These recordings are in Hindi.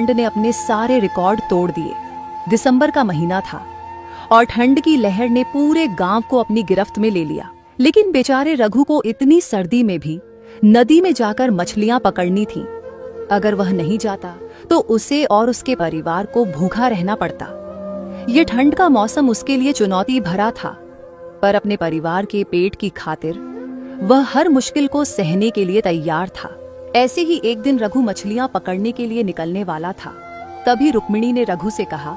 ठंड ने अपने सारे रिकॉर्ड तोड़ दिए। दिसंबर का महीना था और ठंड की लहर ने पूरे गांव को अपनी गिरफ्त में ले लिया। लेकिन बेचारे रघु को इतनी सर्दी में भी नदी में जाकर मछलियां पकड़नी थी। अगर वह नहीं जाता तो उसे और उसके परिवार को भूखा रहना पड़ता। ये ठंड का मौसम उसके लिए चुनौती भरा था, पर अपने परिवार के पेट की खातिर वह हर मुश्किल को सहने के लिए तैयार था। ऐसे ही एक दिन रघु मछलियां पकड़ने के लिए निकलने वाला था। तभी रुक्मिणी ने रघु से कहा,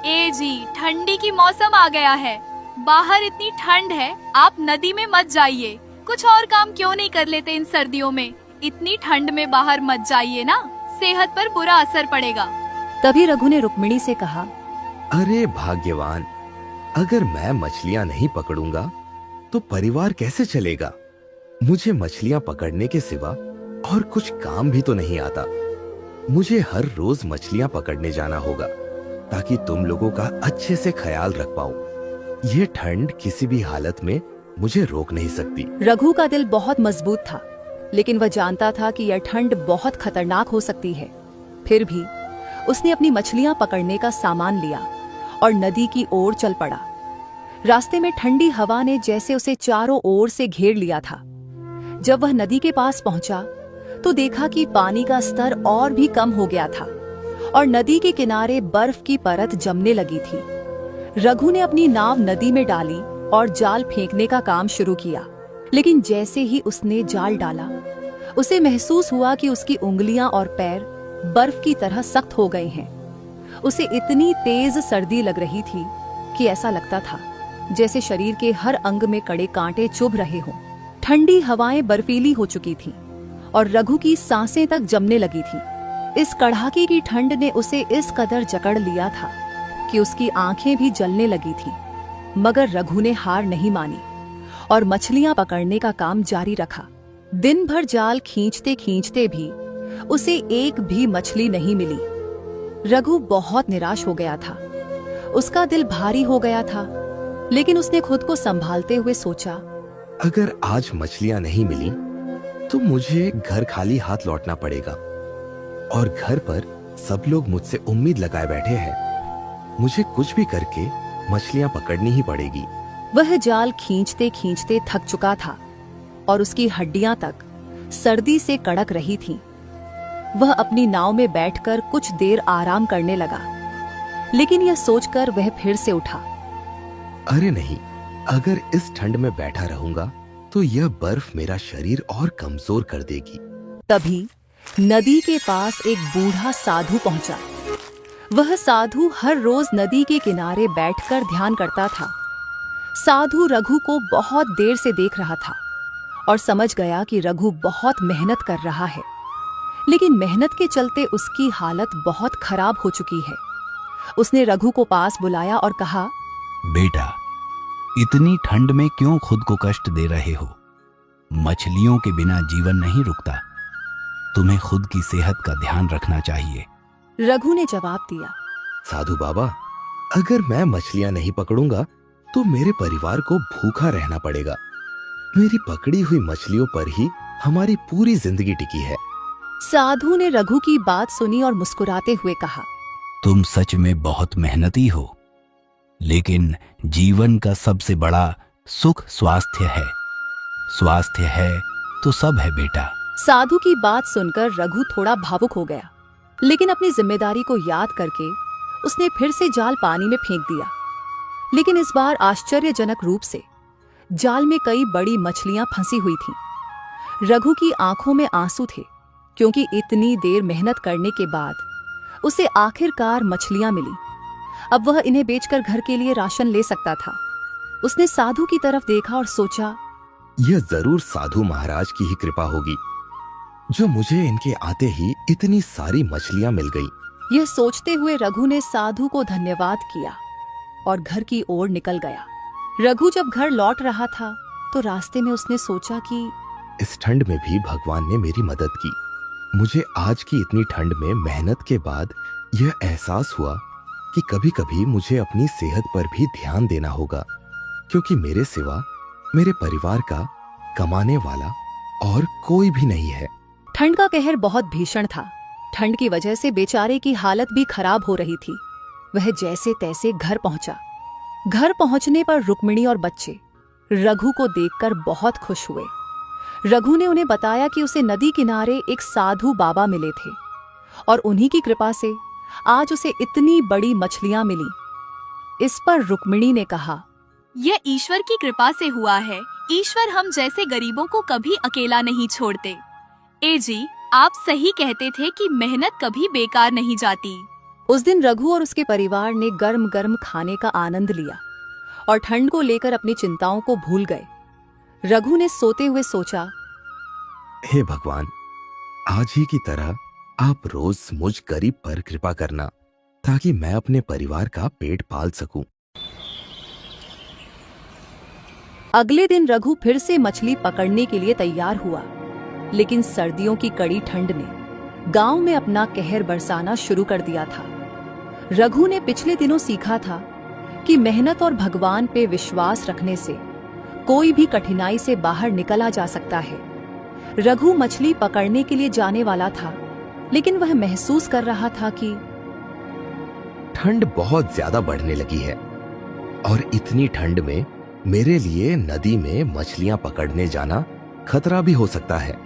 ए जी, ठंडी की मौसम आ गया है, बाहर इतनी ठंड है, आप नदी में मत जाइए। कुछ और काम क्यों नहीं कर लेते इन सर्दियों में? इतनी ठंड में बाहर मत जाइए ना, सेहत पर बुरा असर पड़ेगा। तभी रघु ने रुक्मिणी से कहा, अरे भाग्यवान, अगर मैं मछलियां नहीं पकड़ूंगा तो परिवार कैसे चलेगा? मुझे मछलियां पकड़ने के सिवा और कुछ काम भी तो नहीं आता। मुझे हर रोज मछलियां पकड़ने जाना होगा ताकि तुम लोगों का अच्छे से ख्याल रख पाऊं। ये ठंड किसी भी हालत में मुझे रोक नहीं सकती। रघु का दिल बहुत मजबूत था, लेकिन वह जानता था कि यह ठंड बहुत खतरनाक हो सकती है। फिर भी उसने अपनी मछलियां पकड़ने का सामान लिया और नदी की ओर चल पड़ा। रास्ते में ठंडी हवा ने जैसे उसे चारों ओर से घेर लिया था। जब वह नदी के पास पहुंचा तो देखा कि पानी का स्तर और भी कम हो गया था और नदी के किनारे बर्फ की परत जमने लगी थी। रघु ने अपनी नाव नदी में डाली और जाल फेंकने का काम शुरू किया, लेकिन जैसे ही उसने जाल डाला उसे महसूस हुआ कि उसकी उंगलियां और पैर बर्फ की तरह सख्त हो गए हैं। उसे इतनी तेज सर्दी लग रही थी कि ऐसा लगता था जैसे शरीर के हर अंग में कड़े कांटे चुभ रहे हों। ठंडी हवाएं बर्फीली हो चुकी थीं और रघु की सांसें तक जमने लगी थी। इस कड़ाके की ठंड ने उसे इस कदर जकड़ लिया था कि उसकी आंखें भी जलने लगी थीं। मगर रघु ने हार नहीं मानी और मछलियां पकड़ने का काम जारी रखा। दिन भर जाल खींचते खींचते भी उसे एक भी मछली नहीं मिली। रघु बहुत निराश हो गया था। उसका दिल भारी हो गया था, लेकिन उसने खुद को संभालते हुए सोचा, अगर आज मछलियां नहीं मिली तो मुझे घर खाली हाथ लौटना पड़ेगा और घर पर सब लोग मुझसे उम्मीद लगाए बैठे हैं। मुझे कुछ भी करके मछलियां पकड़नी ही पड़ेगी। वह जाल खींचते खींचते थक चुका था और उसकी हड्डियां तक सर्दी से कड़क रही थीं। वह अपनी नाव में बैठकर कुछ देर आराम करने लगा, लेकिन यह सोचकर वह फिर से उठा, अरे नहीं, अगर इस ठंड में बैठा रहूंगा तो यह बर्फ मेरा शरीर और कमजोर कर देगी। तभी नदी के पास एक बूढ़ा साधु पहुंचा। वह साधु हर रोज नदी के किनारे बैठकर ध्यान करता था। साधु रघु को बहुत देर से देख रहा था और समझ गया कि रघु बहुत मेहनत कर रहा है, लेकिन मेहनत के चलते उसकी हालत बहुत खराब हो चुकी है। उसने रघु को पास बुलाया और कहा, बेटा, इतनी ठंड में क्यों खुद को कष्ट दे रहे हो? मछलियों के बिना जीवन नहीं रुकता। तुम्हें खुद की सेहत का ध्यान रखना चाहिए। रघु ने जवाब दिया, साधु बाबा, अगर मैं मछलियां नहीं पकड़ूंगा तो मेरे परिवार को भूखा रहना पड़ेगा। मेरी पकड़ी हुई मछलियों पर ही हमारी पूरी जिंदगी टिकी है। साधु ने रघु की बात सुनी और मुस्कुराते हुए कहा, तुम सच में बहुत मेहनती हो, लेकिन जीवन का सबसे बड़ा सुख स्वास्थ्य है। स्वास्थ्य है तो सब है बेटा। साधु की बात सुनकर रघु थोड़ा भावुक हो गया, लेकिन अपनी जिम्मेदारी को याद करके उसने फिर से जाल पानी में फेंक दिया। लेकिन इस बार आश्चर्यजनक रूप से जाल में कई बड़ी मछलियां फंसी हुई थीं। रघु की आंखों में आंसू थे, क्योंकि इतनी देर मेहनत करने के बाद उसे आखिरकार मछलियां मिली। अब वह इन्हें बेचकर घर के लिए राशन ले सकता था। उसने साधु की तरफ देखा और सोचा, यह जरूर साधु महाराज की ही कृपा होगी जो मुझे इनके आते ही इतनी सारी मछलियां मिल गई। यह सोचते हुए रघु ने साधु को धन्यवाद किया और घर की ओर निकल गया। रघु जब घर लौट रहा था तो रास्ते में उसने सोचा कि इस ठंड में भी भगवान ने मेरी मदद की। मुझे आज की इतनी ठंड में मेहनत के बाद यह एहसास हुआ कि कभी कभी मुझे अपनी सेहत पर भी ध्यान देना होगा, क्योंकि मेरे सिवा मेरे परिवार का कमाने वाला और कोई भी नहीं है। ठंड का कहर बहुत भीषण था, ठंड की वजह से बेचारे की हालत भी खराब हो रही थी। वह जैसे तैसे घर पहुंचा। घर पहुंचने पर रुक्मिणी और बच्चे रघु को देखकर बहुत खुश हुए। रघु ने उन्हें बताया कि उसे नदी किनारे एक साधु बाबा मिले थे और उन्हीं की कृपा से आज उसे इतनी बड़ी मछलियां मिली। इस पर रुक्मिणी ने कहा, यह ईश्वर की कृपा से हुआ है। ईश्वर हम जैसे गरीबों को कभी अकेला नहीं छोड़ते। ए जी, आप सही कहते थे कि मेहनत कभी बेकार नहीं जाती। उस दिन रघु और उसके परिवार ने गर्म गर्म खाने का आनंद लिया और ठंड को लेकर अपनी चिंताओं को भूल गए। रघु ने सोते हुए सोचा, हे भगवान, आज ही की तरह आप रोज मुझ गरीब पर कृपा करना ताकि मैं अपने परिवार का पेट पाल सकूं। अगले दिन रघु फिर से मछली पकड़ने के लिए तैयार हुआ, लेकिन सर्दियों की कड़ी ठंड ने गांव में अपना कहर बरसाना शुरू कर दिया था। रघु ने पिछले दिनों सीखा था कि मेहनत और भगवान पे विश्वास रखने से कोई भी कठिनाई से बाहर निकला जा सकता है। रघु मछली पकड़ने के लिए जाने वाला था, लेकिन वह महसूस कर रहा था कि ठंड बहुत ज्यादा बढ़ने लगी है और इतनी ठंड में मेरे लिए नदी में मछलियां पकड़ने जाना खतरा भी हो सकता है।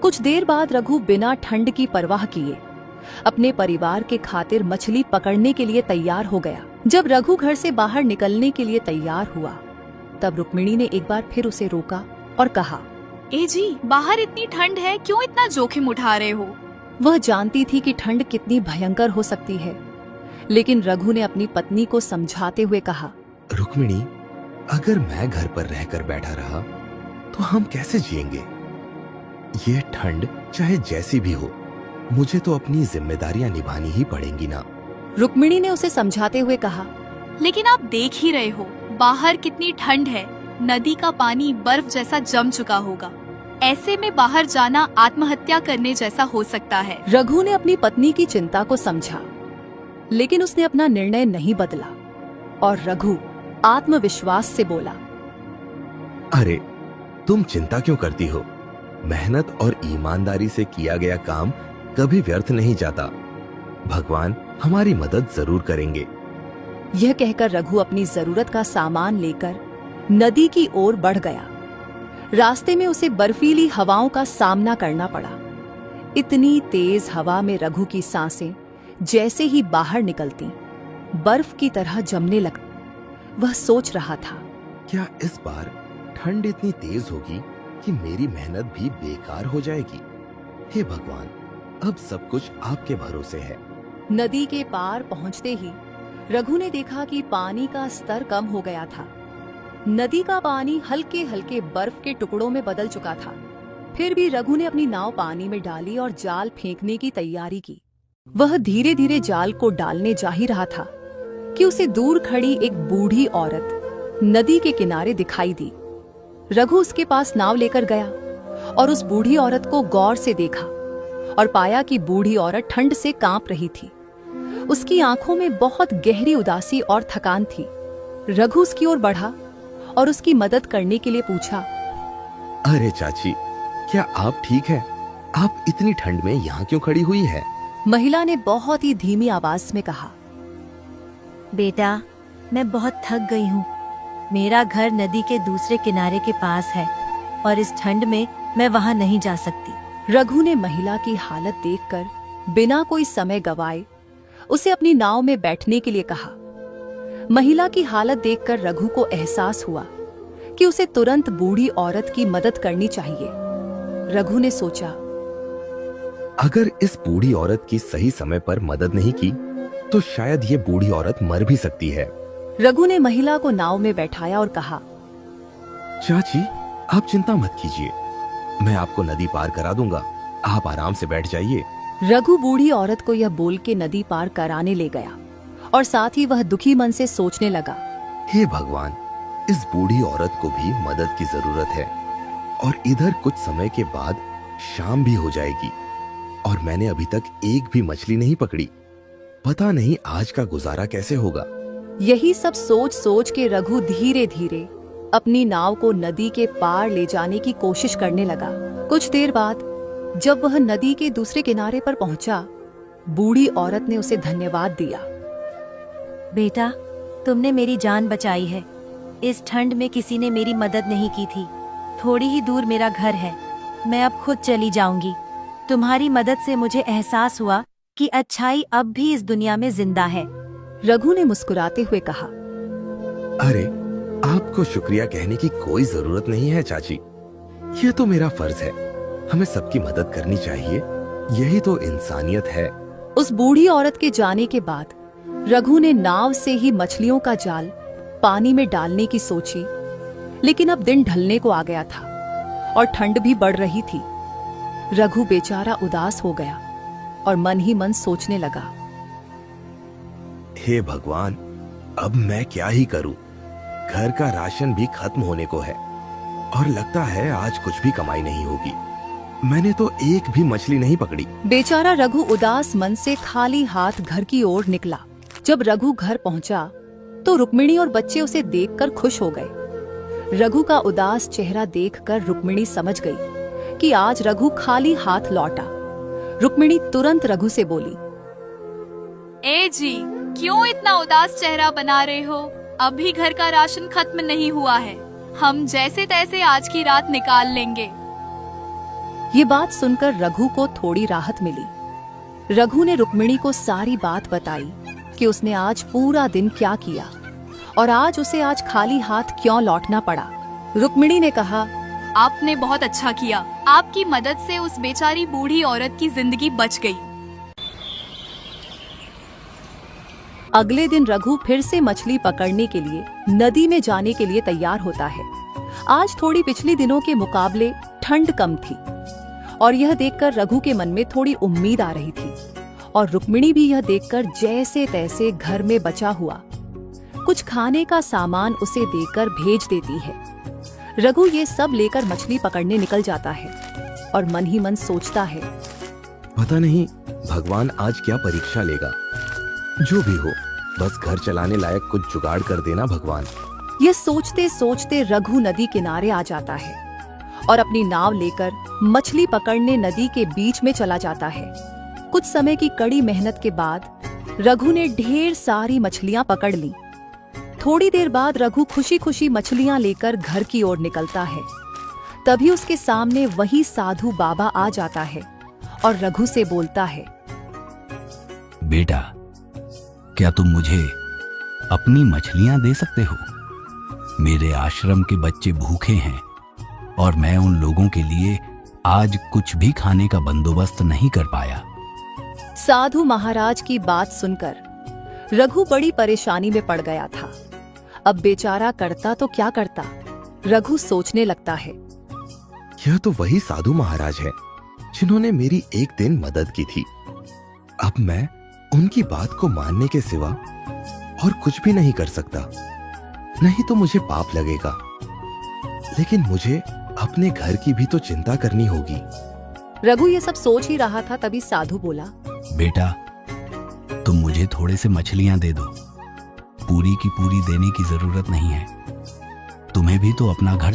कुछ देर बाद रघु बिना ठंड की परवाह किए अपने परिवार के खातिर मछली पकड़ने के लिए तैयार हो गया। जब रघु घर से बाहर निकलने के लिए तैयार हुआ, तब रुक्मिणी ने एक बार फिर उसे रोका और कहा, ए जी, बाहर इतनी ठंड है, क्यों इतना जोखिम उठा रहे हो? वह जानती थी कि ठंड कितनी भयंकर हो सकती है, लेकिन रघु ने अपनी पत्नी को समझाते हुए कहा, रुक्मिणी, अगर मैं घर पर रहकर बैठा रहा तो हम कैसे जिएंगे? ये ठंड चाहे जैसी भी हो, मुझे तो अपनी जिम्मेदारियां निभानी ही पड़ेंगी ना। रुक्मिणी ने उसे समझाते हुए कहा, लेकिन आप देख ही रहे हो बाहर कितनी ठंड है। नदी का पानी बर्फ जैसा जम चुका होगा। ऐसे में बाहर जाना आत्महत्या करने जैसा हो सकता है। रघु ने अपनी पत्नी की चिंता को समझा, लेकिन उसने अपना निर्णय नहीं बदला और रघु आत्मविश्वास से बोला, अरे, तुम चिंता क्यों करती हो? मेहनत और ईमानदारी से किया गया काम कभी व्यर्थ नहीं जाता। भगवान हमारी मदद जरूर करेंगे। यह कहकर रघु अपनी जरूरत का सामान लेकर नदी की ओर बढ़ गया। रास्ते में उसे बर्फीली हवाओं का सामना करना पड़ा। इतनी तेज हवा में रघु की सांसें जैसे ही बाहर निकलती बर्फ की तरह जमने लग। वह सोच रहा था, क्या इस बार ठंड इतनी तेज होगी कि मेरी मेहनत भी बेकार हो जाएगी? हे भगवान, अब सब कुछ आपके भरोसे है। नदी के पार पहुंचते ही रघु ने देखा कि पानी का स्तर कम हो गया था। नदी का पानी हल्के हल्के बर्फ के टुकड़ों में बदल चुका था। फिर भी रघु ने अपनी नाव पानी में डाली और जाल फेंकने की तैयारी की। वह धीरे धीरे जाल को डालने जा ही रहा था कि उसे दूर खड़ी एक बूढ़ी औरत नदी के किनारे दिखाई दी। रघु उसके पास नाव लेकर गया और उस बूढ़ी औरत को गौर से देखा और पाया कि बूढ़ी औरत ठंड से कांप रही थी। उसकी आंखों में बहुत गहरी उदासी और थकान थी। रघु उसकी ओर बढ़ा और उसकी मदद करने के लिए पूछा, अरे चाची, क्या आप ठीक हैं? आप इतनी ठंड में यहाँ क्यों खड़ी हुई है? महिला ने बहुत ही धीमी आवाज में कहा, बेटा, मैं बहुत थक गई हूँ। मेरा घर नदी के दूसरे किनारे के पास है और इस ठंड में मैं वहाँ नहीं जा सकती। रघु ने महिला की हालत देखकर बिना कोई समय गवाए उसे अपनी नाव में बैठने के लिए कहा। महिला की हालत देखकर रघु को एहसास हुआ कि उसे तुरंत बूढ़ी औरत की मदद करनी चाहिए। रघु ने सोचा, अगर इस बूढ़ी औरत की सही समय पर मदद नहीं की तो शायद ये बूढ़ी औरत मर भी सकती है। रघु ने महिला को नाव में बैठाया और कहा, चाची, आप चिंता मत कीजिए, मैं आपको नदी पार करा दूंगा। आप आराम से बैठ जाइए। रघु बूढ़ी औरत को यह बोल के नदी पार कराने ले गया और साथ ही वह दुखी मन से सोचने लगा, हे भगवान, इस बूढ़ी औरत को भी मदद की जरूरत है और इधर कुछ समय के बाद शाम भी हो जाएगी और मैंने अभी तक एक भी मछली नहीं पकड़ी। पता नहीं आज का गुजारा कैसे होगा। यही सब सोच सोच के रघु धीरे धीरे अपनी नाव को नदी के पार ले जाने की कोशिश करने लगा। कुछ देर बाद जब वह नदी के दूसरे किनारे पर पहुंचा, बूढ़ी औरत ने उसे धन्यवाद दिया। बेटा, तुमने मेरी जान बचाई है। इस ठंड में किसी ने मेरी मदद नहीं की थी। थोड़ी ही दूर मेरा घर है, मैं अब खुद चली जाऊंगी। तुम्हारी मदद से मुझे एहसास हुआ कि अच्छाई अब भी इस दुनिया में जिंदा है। रघु ने मुस्कुराते हुए कहा। अरे, आपको शुक्रिया कहने की कोई जरूरत नहीं है चाची। यह तो मेरा फर्ज है। हमें सबकी मदद करनी चाहिए। यही तो इंसानियत है। उस बूढ़ी औरत के जाने के बाद रघु ने नाव से ही मछलियों का जाल पानी में डालने की सोची, लेकिन अब दिन ढलने को आ गया था और ठंड भी बढ़ रही थी। रघु बेचारा उदास हो गया और मन ही मन सोचने लगा, हे भगवान, अब मैं क्या ही करूं? घर का राशन भी खत्म होने को है और लगता है आज कुछ भी कमाई नहीं होगी। मैंने तो एक भी मछली नहीं पकड़ी। बेचारा रघु उदास मन से खाली हाथ घर की ओर निकला। जब रघु घर पहुंचा तो रुक्मिणी और बच्चे उसे देखकर खुश हो गए। रघु का उदास चेहरा देखकर रुक्मिणी समझ गई कि आज रघु खाली हाथ लौटा। रुक्मिणी तुरंत रघु से बोली, ए जी, क्यों इतना उदास चेहरा बना रहे हो? अभी घर का राशन खत्म नहीं हुआ है। हम जैसे तैसे आज की रात निकाल लेंगे। ये बात सुनकर रघु को थोड़ी राहत मिली। रघु ने रुक्मिणी को सारी बात बताई कि उसने आज पूरा दिन क्या किया और आज खाली हाथ क्यों लौटना पड़ा। रुक्मिणी ने कहा, आपने बहुत अच्छा किया। आपकी मदद से उस बेचारी बूढ़ी औरत की जिंदगी बच गई। अगले दिन रघु फिर से मछली पकड़ने के लिए नदी में जाने के लिए तैयार होता है। आज थोड़ी पिछले दिनों के मुकाबले ठंड कम थी और यह देखकर रघु के मन में थोड़ी उम्मीद आ रही थी और रुक्मिणी भी यह देखकर जैसे तैसे घर में बचा हुआ कुछ खाने का सामान उसे देकर भेज देती है। रघु ये सब लेकर मछली पकड़ने निकल जाता है और मन ही मन सोचता है, पता नहीं भगवान आज क्या परीक्षा लेगा। जो भी हो, बस घर चलाने लायक कुछ जुगाड़ कर देना भगवान। यह सोचते सोचते रघु नदी किनारे आ जाता है और अपनी नाव लेकर मछली पकड़ने नदी के बीच में चला जाता है। कुछ समय की कड़ी मेहनत के बाद रघु ने ढेर सारी मछलियां पकड़ ली। थोड़ी देर बाद रघु खुशी खुशी मछलियां लेकर घर की ओर निकलता है। तभी उसके सामने वही साधु बाबा आ जाता है और रघु से बोलता है, बेटा, क्या तुम मुझे अपनी मछलियां दे सकते हो? मेरे आश्रम के बच्चे भूखे हैं और मैं उन लोगों के लिए आज कुछ भी खाने का बंदोबस्त नहीं कर पाया। साधु महाराज की बात सुनकर रघु बड़ी परेशानी में पड़ गया था। अब बेचारा करता तो क्या करता। रघु सोचने लगता है, यह तो वही साधु महाराज है जिन्होंने मेरी एक दिन मदद की थी। अब मैं उनकी बात को मानने के सिवा और कुछ भी नहीं कर सकता, नहीं तो मुझे पाप लगेगा। लेकिन मुझे अपने घर की भी तो चिंता करनी होगी। रघु ये सब सोच ही रहा था, तभी साधु बोला, बेटा, तुम मुझे थोड़े से मछलियां दे दो। पूरी की पूरी देने की जरूरत नहीं है। तुम्हें भी तो अपना घर